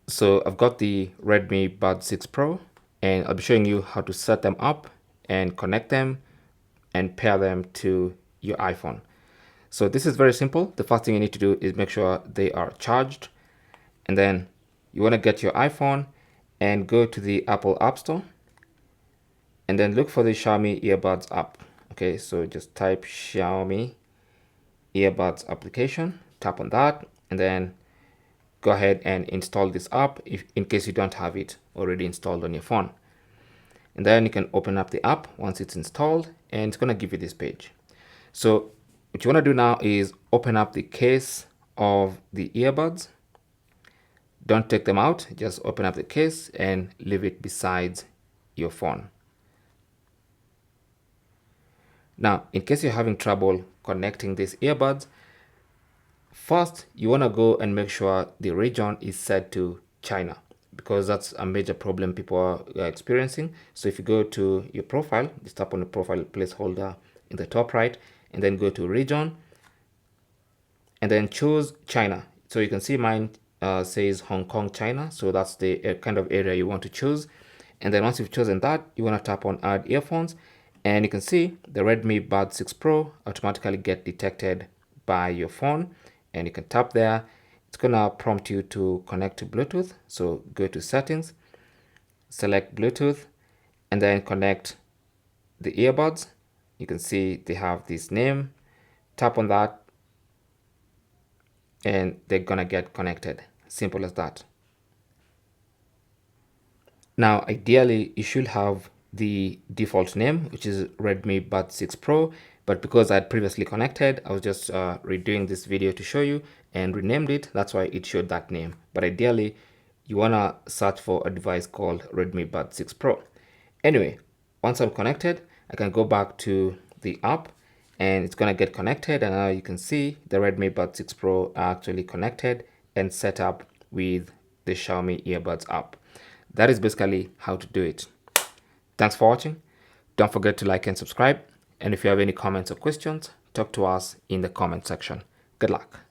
So I've got the Redmi Buds 6 Pro, and I'll be showing you how to set them up and connect them and pair them to your iPhone. So this is very simple. The first thing you need to do is make sure they are charged, and then you want to get your iPhone and go to the Apple App Store and then look for the Xiaomi Earbuds app. Okay, so just type Xiaomi Earbuds application, tap on that, and then go ahead and install this app if in case you don't have it already installed on your phone. And then you can open up the app once it's installed, and it's going to give you this page. So what you want to do now is open up the case of the earbuds. Don't take them out, just open up the case and leave it beside your phone. Now, in case you're having trouble connecting these earbuds, first you want to go and make sure the region is set to China, because that's a major problem people are experiencing. So if you go to your profile, just tap on the profile placeholder in the top right, and then go to region, and then choose China. So you can see mine says Hong Kong, China. So that's the kind of area you want to choose. And then once you've chosen that, you want to tap on add earphones, and you can see the Redmi Buds 6 Pro automatically get detected by your phone, and you can tap there. It's gonna prompt you to connect to Bluetooth. So go to settings, select Bluetooth, and then connect the earbuds. You can see they have this name. Tap on that and they're gonna get connected. Simple as that. Now, ideally, you should have the default name, which is Redmi Buds 6 Pro, but because I had previously connected, I was just redoing this video to show you and renamed it. That's why it showed that name. But ideally, you wanna search for a device called Redmi Buds 6 Pro. Anyway, once I'm connected, I can go back to the app and it's gonna get connected, and now you can see the Redmi Buds 6 Pro are actually connected and set up with the Xiaomi Earbuds app. That is basically how to do it. Thanks for watching. Don't forget to like and subscribe. And if you have any comments or questions, talk to us in the comment section. Good luck.